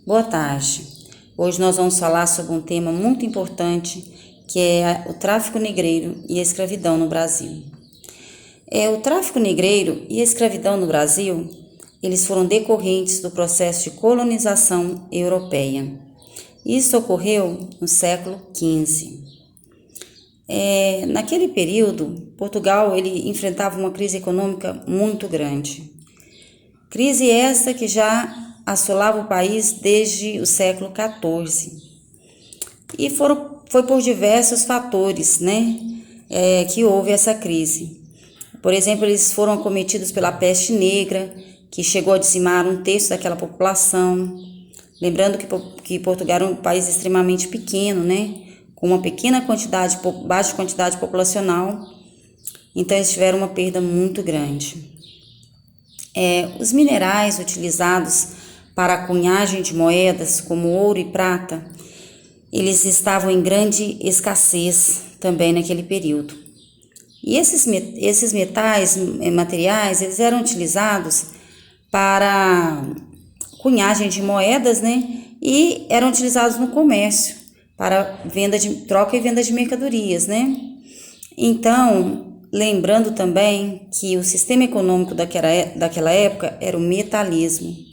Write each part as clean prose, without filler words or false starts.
Boa tarde. Hoje nós vamos falar sobre um tema muito importante, que é o tráfico negreiro e a escravidão no Brasil. O tráfico negreiro e a escravidão no Brasil, eles foram decorrentes do processo de colonização europeia. Isso ocorreu no século XV. Naquele período, Portugal ele enfrentava uma crise econômica muito grande. Crise essa que já assolava o país desde o século XIV. E foi por diversos fatores, que houve essa crise. Por exemplo, eles foram acometidos pela peste negra, que chegou a dizimar um terço daquela população. Lembrando que Portugal era um país extremamente pequeno, com uma baixa quantidade populacional. Então, eles tiveram uma perda muito grande. Os minerais utilizados para a cunhagem de moedas, como ouro e prata, eles estavam em grande escassez também naquele período. E esses metais materiais, eles eram utilizados para cunhagem de moedas, e eram utilizados no comércio, para troca e venda de mercadorias, Então, lembrando também que o sistema econômico daquela época era o metalismo.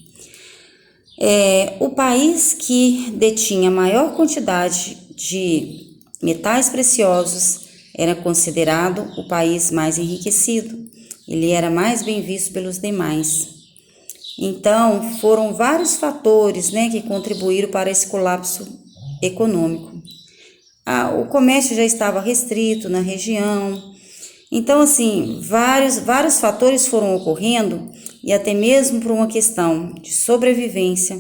O país que detinha a maior quantidade de metais preciosos era considerado o país mais enriquecido. Ele era mais bem visto pelos demais. Então, foram vários fatores, que contribuíram para esse colapso econômico. O comércio já estava restrito na região. Então, assim, vários fatores foram ocorrendo, e até mesmo por uma questão de sobrevivência,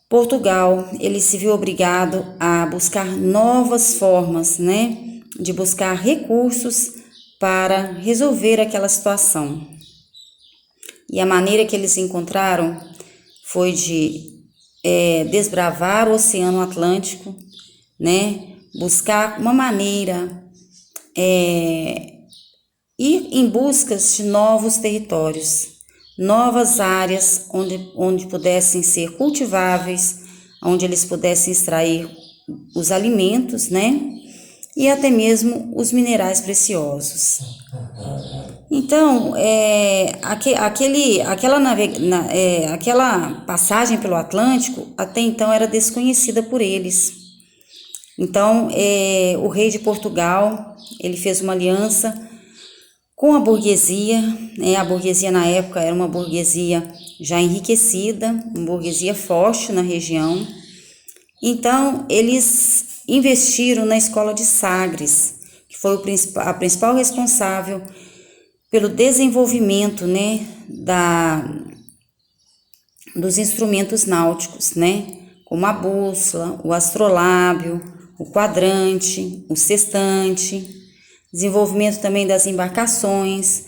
Portugal, ele se viu obrigado a buscar novas formas, de buscar recursos para resolver aquela situação. E a maneira que eles encontraram foi de desbravar o Oceano Atlântico, buscar uma maneira, ir em busca de novos territórios, novas áreas onde pudessem ser cultiváveis, onde eles pudessem extrair os alimentos, e até mesmo os minerais preciosos. Então, aquela passagem pelo Atlântico até então era desconhecida por eles. Então, o rei de Portugal, ele fez uma aliança com a burguesia, A burguesia na época era uma burguesia já enriquecida, uma burguesia forte na região. Então, eles investiram na escola de Sagres, que foi a principal responsável pelo desenvolvimento, dos instrumentos náuticos, como a bússola, o astrolábio, o quadrante, o sextante, desenvolvimento também das embarcações,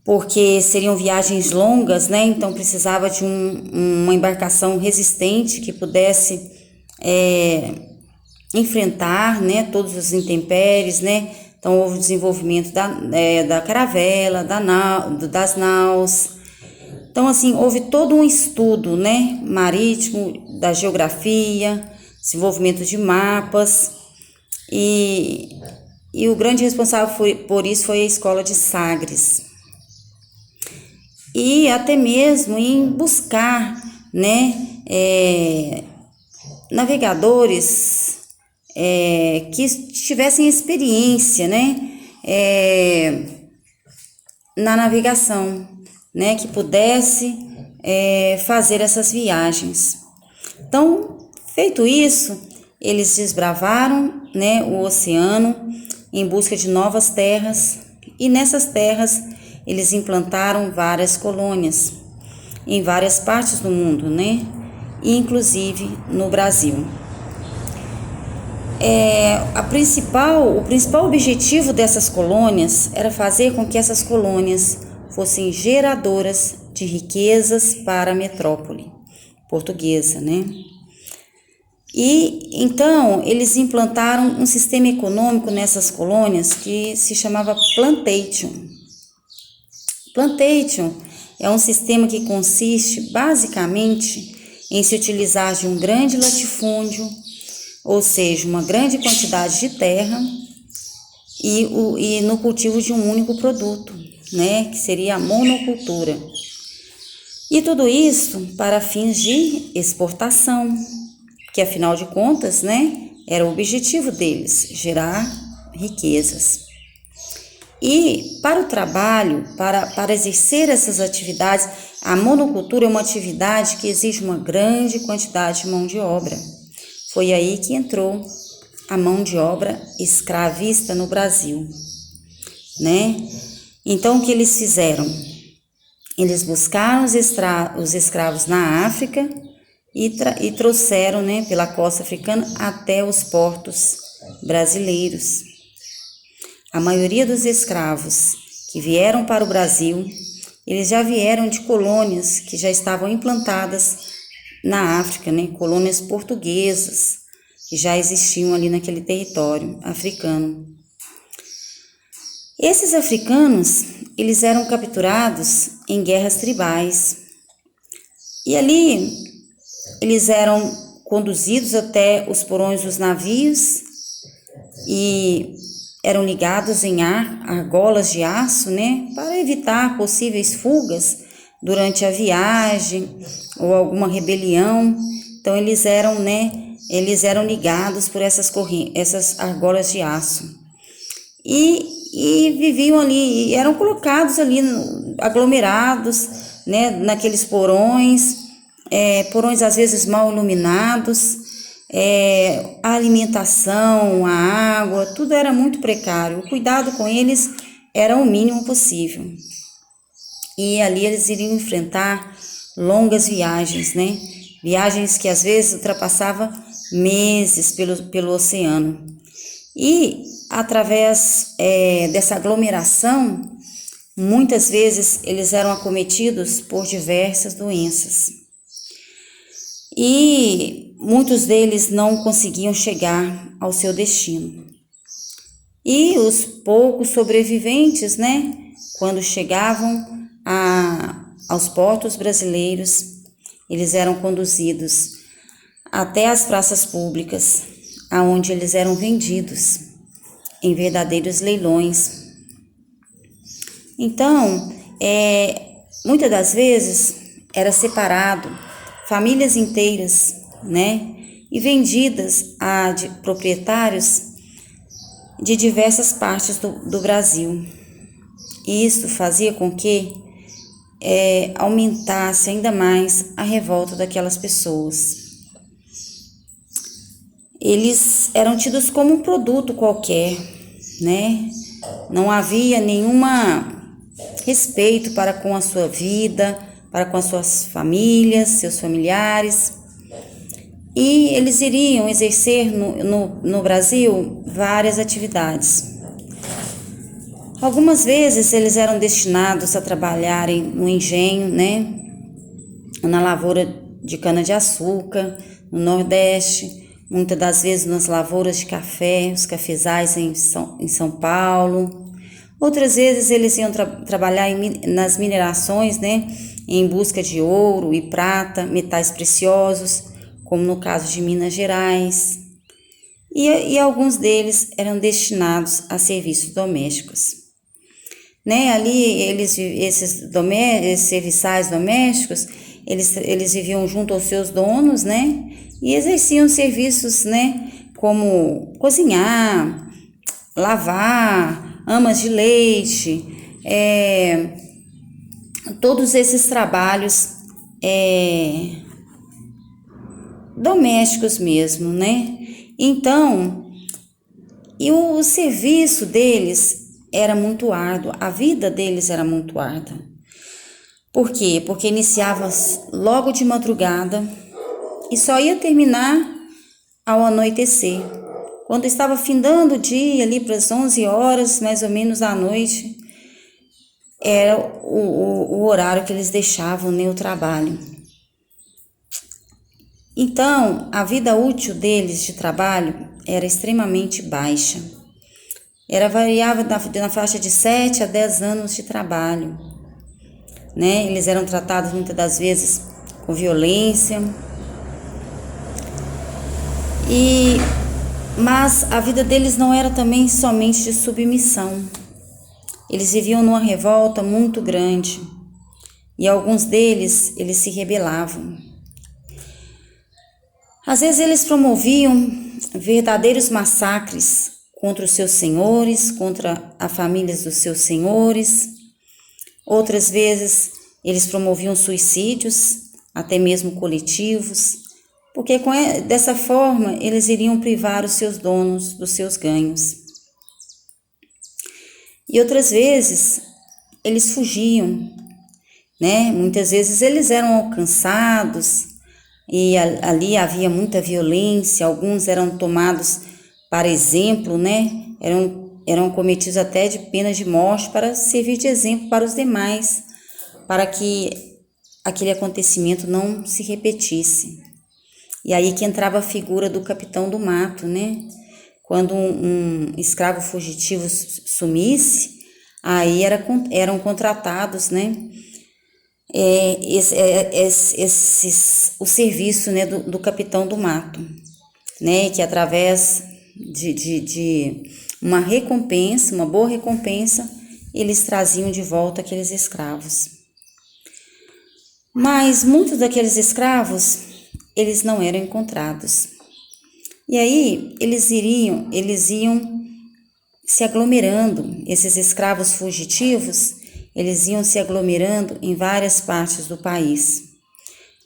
porque seriam viagens longas, então precisava de uma embarcação resistente que pudesse enfrentar, todos os intempéries, Então houve o desenvolvimento da caravela, das naus. Então, assim, houve todo um estudo, marítimo, da geografia, desenvolvimento de mapas, e o grande responsável por isso foi a escola de Sagres. E até mesmo em buscar, navegadores que tivessem experiência, na navegação, que pudesse fazer essas viagens. Então, feito isso, eles desbravaram, o oceano em busca de novas terras, e nessas terras eles implantaram várias colônias em várias partes do mundo, e inclusive no Brasil. O principal objetivo dessas colônias era fazer com que essas colônias fossem geradoras de riquezas para a metrópole portuguesa, E então eles implantaram um sistema econômico nessas colônias que se chamava plantation. Plantation é um sistema que consiste basicamente em se utilizar de um grande latifúndio, ou seja, uma grande quantidade de terra, e no cultivo de um único produto, né, que seria a monocultura. E tudo isso para fins de exportação, que afinal de contas, né, era o objetivo deles, gerar riquezas. E para o trabalho, para exercer essas atividades, a monocultura é uma atividade que exige uma grande quantidade de mão de obra. Foi aí que entrou a mão de obra escravista no Brasil, né? Então, o que eles fizeram? Eles buscaram os escravos na África e trouxeram, né, pela costa africana até os portos brasileiros. A maioria dos escravos que vieram para o Brasil, eles já vieram de colônias que já estavam implantadas na África, né, colônias portuguesas que já existiam ali naquele território africano. Esses africanos, eles eram capturados em guerras tribais. E ali, eles eram conduzidos até os porões dos navios e eram ligados em argolas de aço, né, para evitar possíveis fugas durante a viagem ou alguma rebelião. Então, eles eram ligados por essas argolas de aço. E viviam ali, e eram colocados ali, aglomerados, né, naqueles porões às vezes mal iluminados, a alimentação, a água, tudo era muito precário. O cuidado com eles era o mínimo possível. E ali eles iriam enfrentar longas viagens, né? Viagens que às vezes ultrapassavam meses pelo oceano. E através dessa aglomeração, muitas vezes eles eram acometidos por diversas doenças. E muitos deles não conseguiam chegar ao seu destino. E os poucos sobreviventes, né, quando chegavam aos portos brasileiros, eles eram conduzidos até as praças públicas, aonde eles eram vendidos em verdadeiros leilões. Então, muitas das vezes era separado famílias inteiras, né, e vendidas a proprietários de diversas partes do Brasil. Isso fazia com que aumentasse ainda mais a revolta daquelas pessoas. Eles eram tidos como um produto qualquer, né? Não havia nenhuma respeito para com a sua vida, para com as suas famílias, seus familiares. E eles iriam exercer no Brasil várias atividades. Algumas vezes eles eram destinados a trabalharem no engenho, né? Na lavoura de cana-de-açúcar, no Nordeste, muitas das vezes nas lavouras de café, os cafezais em São Paulo. Outras vezes eles iam trabalhar nas minerações, né, em busca de ouro e prata, metais preciosos, como no caso de Minas Gerais. E alguns deles eram destinados a serviços domésticos. Né, ali esses serviçais domésticos, eles viviam junto aos seus donos, né, e exerciam serviços, né, como cozinhar, lavar, amas de leite, todos esses trabalhos domésticos mesmo, né? Então, e o serviço deles era muito árduo, a vida deles era muito árdua. Por quê? Porque iniciava logo de madrugada e só ia terminar ao anoitecer. Quando estava findando o dia, ali para as 11 horas, mais ou menos da noite, era o horário que eles deixavam, né, o trabalho. Então, a vida útil deles de trabalho era extremamente baixa. Variava na faixa de 7 a 10 anos de trabalho. Né? Eles eram tratados muitas das vezes com violência, Mas a vida deles não era também somente de submissão. Eles viviam numa revolta muito grande e alguns deles, eles se rebelavam. Às vezes eles promoviam verdadeiros massacres contra os seus senhores, contra as famílias dos seus senhores. Outras vezes eles promoviam suicídios, até mesmo coletivos, porque dessa forma eles iriam privar os seus donos dos seus ganhos. E outras vezes eles fugiam, né? Muitas vezes eles eram alcançados e ali havia muita violência, alguns eram tomados para exemplo, né? Eram cometidos até de pena de morte para servir de exemplo para os demais, para que aquele acontecimento não se repetisse. E aí que entrava a figura do capitão do mato, né? Quando um escravo fugitivo sumisse, aí eram contratados, né? O serviço, né, do capitão do mato, né? Que através de uma recompensa, uma boa recompensa, eles traziam de volta aqueles escravos. Mas muitos daqueles escravos, eles não eram encontrados. E aí eles iam se aglomerando, esses escravos fugitivos, eles iam se aglomerando em várias partes do país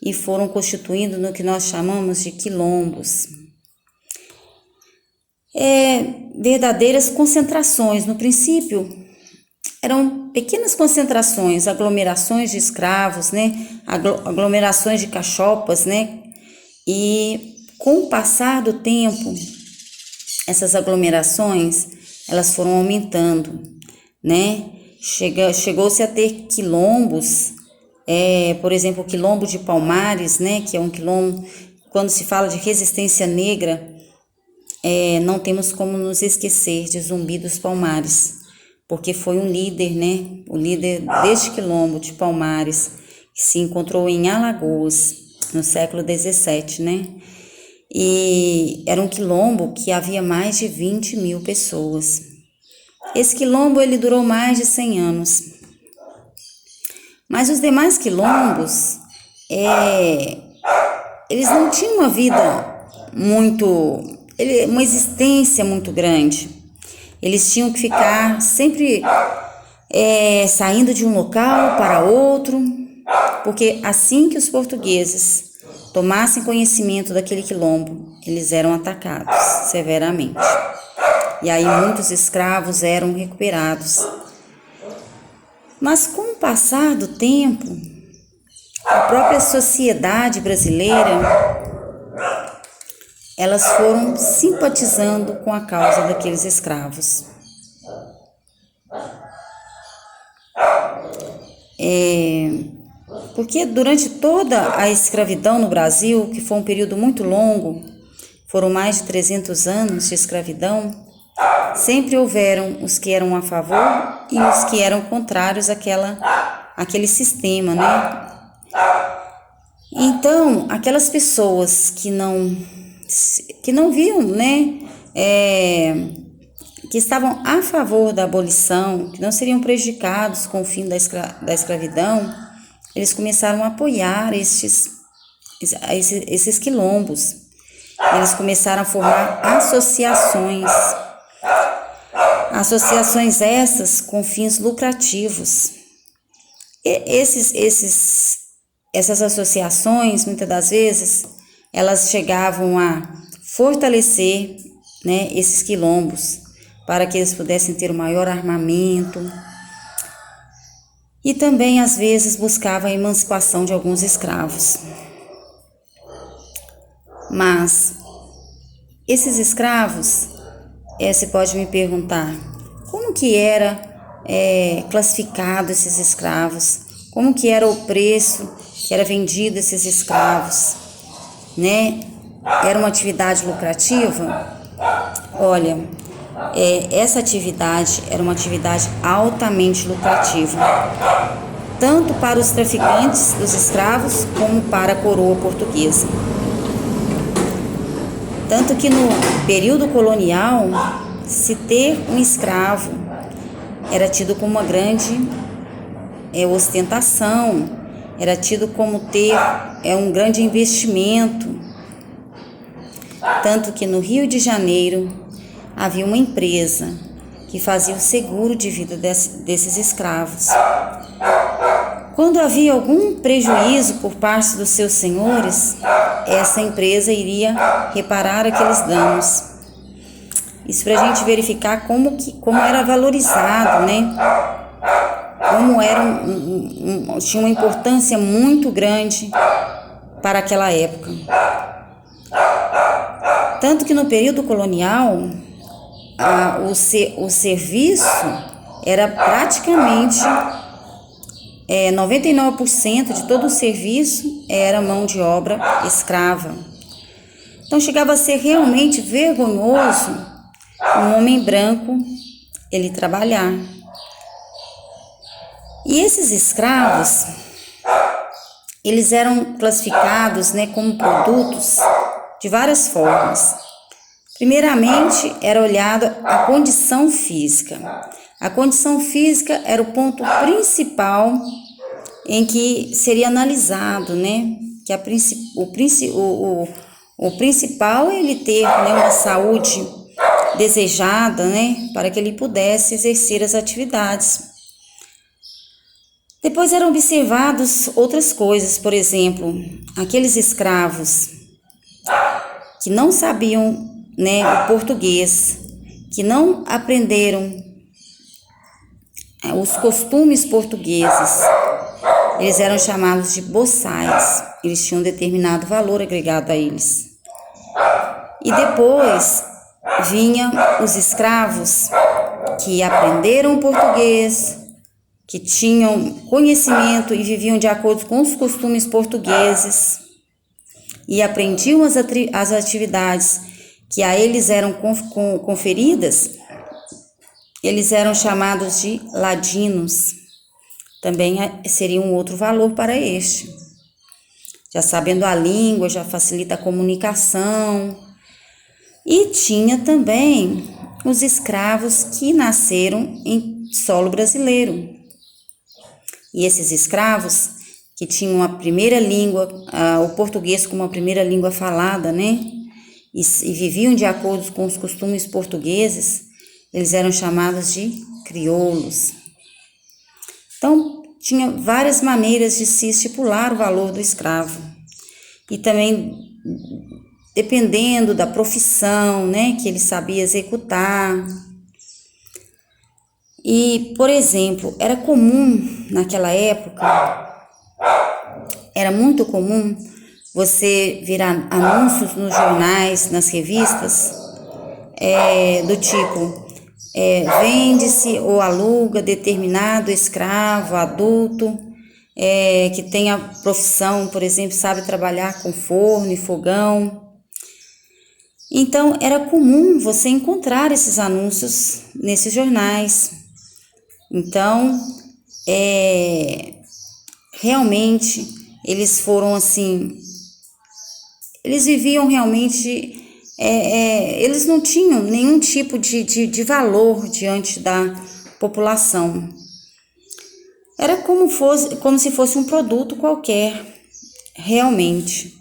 e foram constituindo no que nós chamamos de quilombos. Verdadeiras concentrações. No princípio, eram pequenas concentrações, aglomerações de escravos, né? Aglomerações de cachopas, né? E com o passar do tempo, essas aglomerações, elas foram aumentando, né? Chegou-se a ter quilombos, por exemplo, o quilombo de Palmares, né? Que é um quilombo, quando se fala de resistência negra, não temos como nos esquecer de Zumbi dos Palmares, porque foi um líder, né? O líder deste quilombo de Palmares, que se encontrou em Alagoas, no século XVII, né? E era um quilombo que havia mais de 20 mil pessoas. Esse quilombo, ele durou mais de 100 anos. Mas os demais quilombos, eles não tinham uma vida uma existência muito grande. Eles tinham que ficar sempre saindo de um local para outro, porque assim que os portugueses tomassem conhecimento daquele quilombo, eles eram atacados severamente. E aí muitos escravos eram recuperados. Mas com o passar do tempo, a própria sociedade brasileira, elas foram simpatizando com a causa daqueles escravos. Porque durante toda a escravidão no Brasil, que foi um período muito longo, foram mais de 300 anos de escravidão, sempre houveram os que eram a favor e os que eram contrários àquele sistema, né? Então, aquelas pessoas que não viam, né, que estavam a favor da abolição, que não seriam prejudicados com o fim da escravidão, eles começaram a apoiar esses quilombos. Eles começaram a formar associações essas com fins lucrativos. Essas associações, muitas das vezes, elas chegavam a fortalecer, né, esses quilombos, para que eles pudessem ter um maior armamento, e também, às vezes, buscava a emancipação de alguns escravos. Mas esses escravos, você pode me perguntar, como que era classificado esses escravos? Como que era o preço que era vendido esses escravos, né? Era uma atividade lucrativa? Olha, essa atividade era uma atividade altamente lucrativa, tanto para os traficantes dos escravos como para a coroa portuguesa. Tanto que no período colonial, se ter um escravo era tido como uma grande ostentação, era tido como ter um grande investimento. Tanto que no Rio de Janeiro havia uma empresa que fazia o seguro de vida desses escravos. Quando havia algum prejuízo por parte dos seus senhores, essa empresa iria reparar aqueles danos. Isso para a gente verificar como era valorizado, né? Como era tinha uma importância muito grande para aquela época. Tanto que no período colonial, o serviço era praticamente 99% de todo o serviço era mão de obra escrava. Então chegava a ser realmente vergonhoso um homem branco ele trabalhar. E esses escravos, eles eram classificados, né, como produtos de várias formas. Primeiramente, era olhado a condição física. A condição física era o ponto principal em que seria analisado, né? Que o principal é ele ter, né, uma saúde desejada, né? Para que ele pudesse exercer as atividades. Depois eram observadas outras coisas, por exemplo, aqueles escravos que não sabiam, né, o português, que não aprenderam os costumes portugueses, eles eram chamados de boçais, eles tinham um determinado valor agregado a eles. E depois vinham os escravos que aprenderam o português, que tinham conhecimento e viviam de acordo com os costumes portugueses e aprendiam as atividades que a eles eram conferidas, eles eram chamados de ladinos. Também seria um outro valor para este. Já sabendo a língua, já facilita a comunicação. E tinha também os escravos que nasceram em solo brasileiro. E esses escravos que tinham a primeira língua, o português como a primeira língua falada, né? E viviam de acordo com os costumes portugueses, eles eram chamados de crioulos. Então, tinha várias maneiras de se estipular o valor do escravo. E também, dependendo da profissão, né, que ele sabia executar. E, por exemplo, era comum naquela época, era muito comum você ver anúncios nos jornais, nas revistas, do tipo, vende-se ou aluga determinado escravo adulto, que tem a profissão, por exemplo, sabe trabalhar com forno e fogão. Então, era comum você encontrar esses anúncios nesses jornais. Então, realmente, eles foram assim, eles viviam realmente, eles não tinham nenhum tipo de valor diante da população. Era como se fosse um produto qualquer, realmente.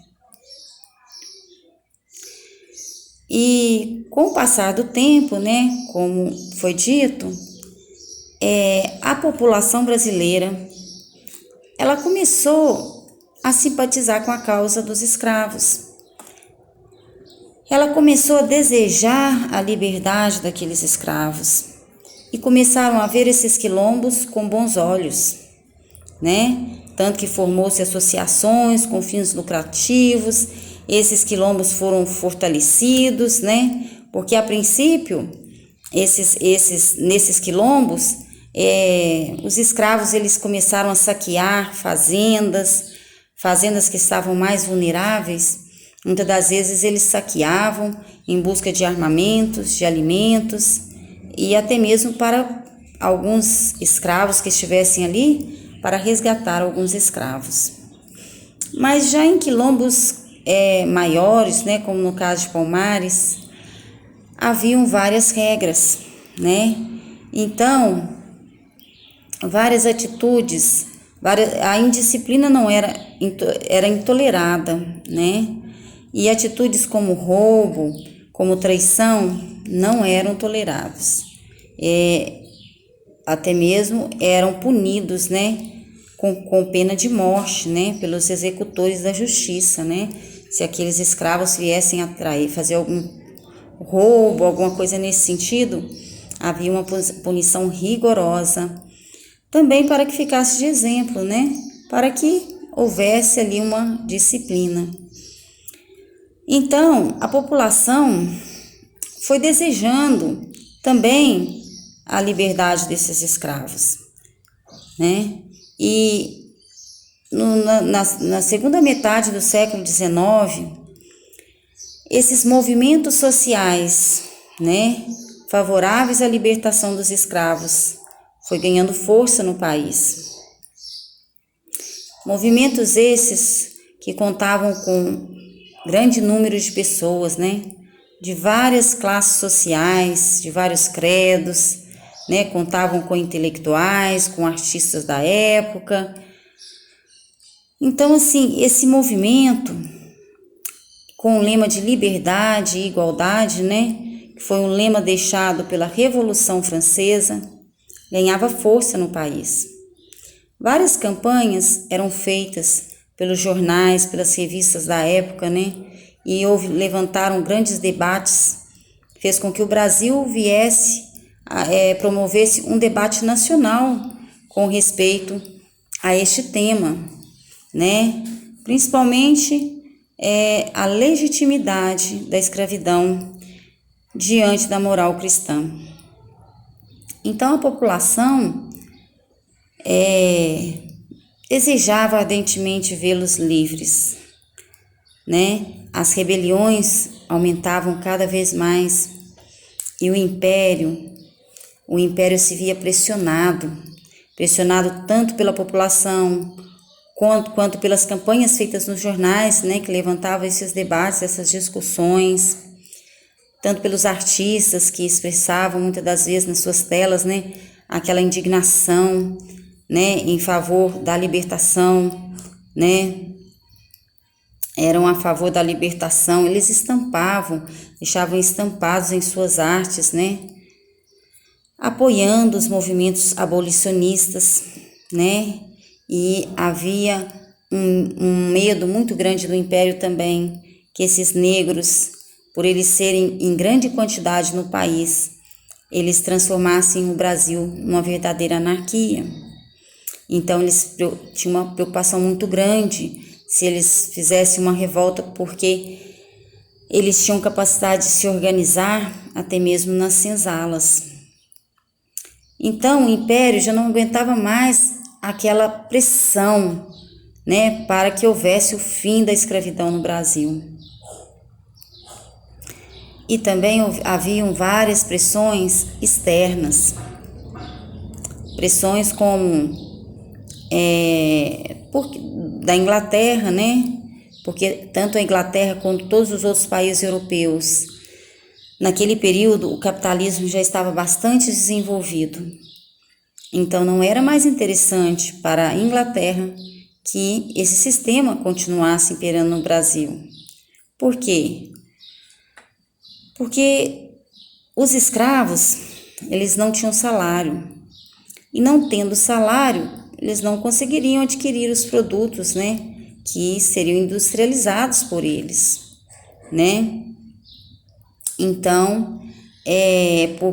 E com o passar do tempo, né, como foi dito, a população brasileira, ela começou a simpatizar com a causa dos escravos. Ela começou a desejar a liberdade daqueles escravos e começaram a ver esses quilombos com bons olhos, né? Tanto que formou-se associações com fins lucrativos, esses quilombos foram fortalecidos, né? Porque a princípio, nesses quilombos, os escravos eles começaram a saquear fazendas que estavam mais vulneráveis. Muitas das vezes eles saqueavam em busca de armamentos, de alimentos e até mesmo para alguns escravos que estivessem ali, para resgatar alguns escravos. Mas já em quilombos maiores, né, como no caso de Palmares, haviam várias regras, né? Então, várias atitudes, a indisciplina não era intolerada, né? E atitudes como roubo, como traição, não eram toleradas. Até mesmo eram punidos, né? Com pena de morte, né? Pelos executores da justiça, né? Se aqueles escravos viessem a fazer algum roubo, alguma coisa nesse sentido, havia uma punição rigorosa. Também para que ficasse de exemplo, né? Para que houvesse ali uma disciplina. Então, a população foi desejando também a liberdade desses escravos, né? E na segunda metade do século XIX, esses movimentos sociais, né, favoráveis à libertação dos escravos, foi ganhando força no país. Movimentos esses que contavam com grande número de pessoas, né, de várias classes sociais, de vários credos, né, contavam com intelectuais, com artistas da época. Então, assim, esse movimento, com o lema de liberdade e igualdade, né, que foi um lema deixado pela Revolução Francesa, ganhava força no país. Várias campanhas eram feitas pelos jornais, pelas revistas da época, né, e levantaram grandes debates, fez com que o Brasil promovesse um debate nacional com respeito a este tema, né, principalmente a legitimidade da escravidão diante da moral cristã. Então a população desejava ardentemente vê-los livres, né? As rebeliões aumentavam cada vez mais e o império se via pressionado tanto pela população quanto pelas campanhas feitas nos jornais, né, que levantavam esses debates, essas discussões, tanto pelos artistas que expressavam muitas das vezes nas suas telas, né, aquela indignação, né, em favor da libertação, né, eram a favor da libertação, eles deixavam estampados em suas artes, né, apoiando os movimentos abolicionistas, né, e havia um medo muito grande do Império também, que esses negros, por eles serem em grande quantidade no país, eles transformassem o Brasil numa verdadeira anarquia. Então eles tinham uma preocupação muito grande se eles fizessem uma revolta, porque eles tinham capacidade de se organizar até mesmo nas senzalas. Então o Império já não aguentava mais aquela pressão, né, para que houvesse o fim da escravidão no Brasil. E também haviam várias pressões externas, pressões como da Inglaterra, né, porque tanto a Inglaterra quanto todos os outros países europeus, naquele período o capitalismo já estava bastante desenvolvido. Então não era mais interessante para a Inglaterra que esse sistema continuasse imperando no Brasil. Por quê? Porque os escravos, eles não tinham salário. E não tendo salário, eles não conseguiriam adquirir os produtos, né, que seriam industrializados por eles, né? Então,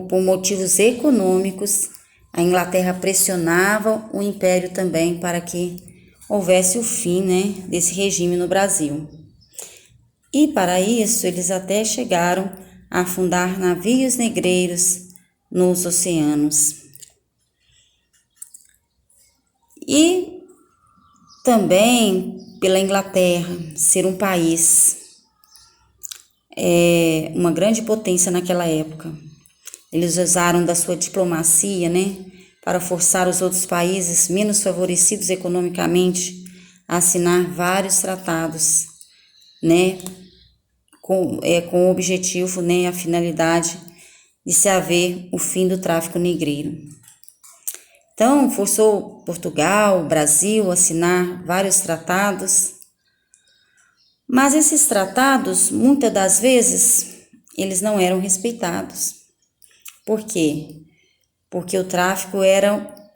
por motivos econômicos, a Inglaterra pressionava o Império também para que houvesse o fim, né, desse regime no Brasil. E para isso, eles até chegaram a afundar navios negreiros nos oceanos. E também pela Inglaterra ser um país, uma grande potência naquela época. Eles usaram da sua diplomacia, né, para forçar os outros países menos favorecidos economicamente a assinar vários tratados, né, com o objetivo, né, a finalidade de se haver o fim do tráfico negreiro. Então, forçou Portugal, Brasil a assinar vários tratados, mas esses tratados, muitas das vezes, eles não eram respeitados. Por quê? Porque o tráfico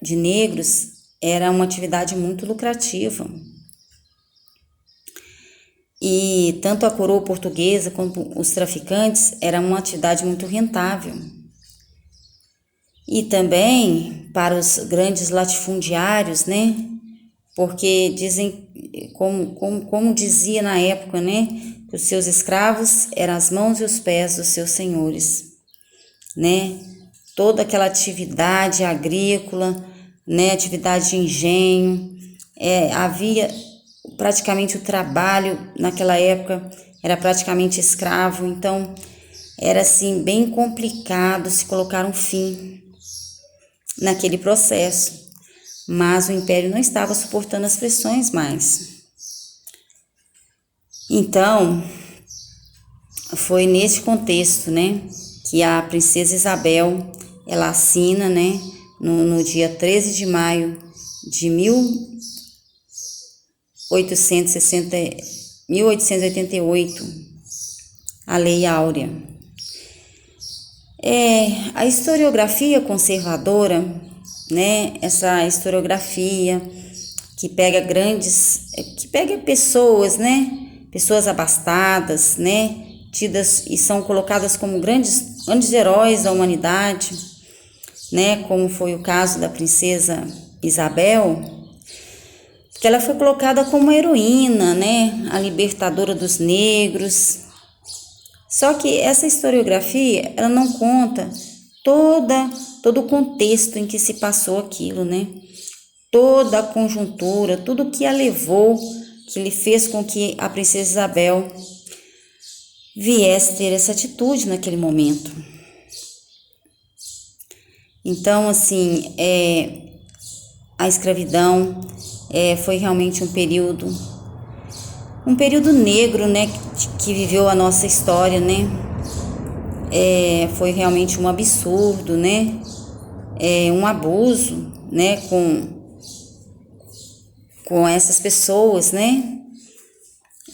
de negros era uma atividade muito lucrativa. E tanto a coroa portuguesa como os traficantes era uma atividade muito rentável. E também para os grandes latifundiários, né? Porque dizem, como dizia na época, né? Que os seus escravos eram as mãos e os pés dos seus senhores, né? Toda aquela atividade agrícola, né? Atividade de engenho, havia praticamente o trabalho naquela época era praticamente escravo, então era assim bem complicado se colocar um fim naquele processo, mas o Império não estava suportando as pressões mais. Então, foi nesse contexto, né, que a princesa Isabel, ela assina, né, no dia 13 de maio de 1888, a Lei Áurea. A historiografia conservadora, né, essa historiografia que pega pessoas, né, pessoas abastadas, né, tidas e são colocadas como grandes heróis da humanidade, né, como foi o caso da princesa Isabel, que ela foi colocada como heroína, né, a libertadora dos negros. Só que essa historiografia, ela não conta todo o contexto em que se passou aquilo, né? Toda a conjuntura, tudo que a levou, que lhe fez com que a princesa Isabel viesse ter essa atitude naquele momento. Então, assim, a escravidão foi realmente um período negro, né, que viveu a nossa história, né? Foi realmente um absurdo, né? Um abuso, né, com essas pessoas, né?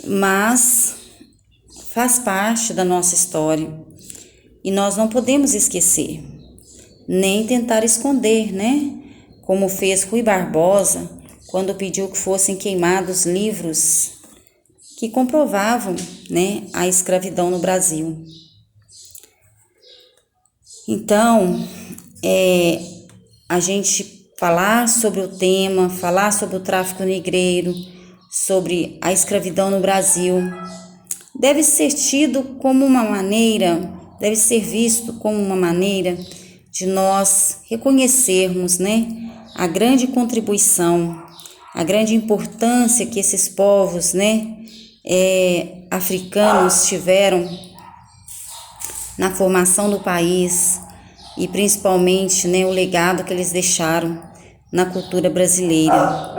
Mas faz parte da nossa história e nós não podemos esquecer, nem tentar esconder, né? Como fez Rui Barbosa quando pediu que fossem queimados livros que comprovavam, né, a escravidão no Brasil. Então, a gente falar sobre o tema, falar sobre o tráfico negreiro, sobre a escravidão no Brasil, deve ser visto como uma maneira de nós reconhecermos, né, a grande contribuição, a grande importância que esses povos, né, africanos tiveram na formação do país e principalmente, né, o legado que eles deixaram na cultura brasileira.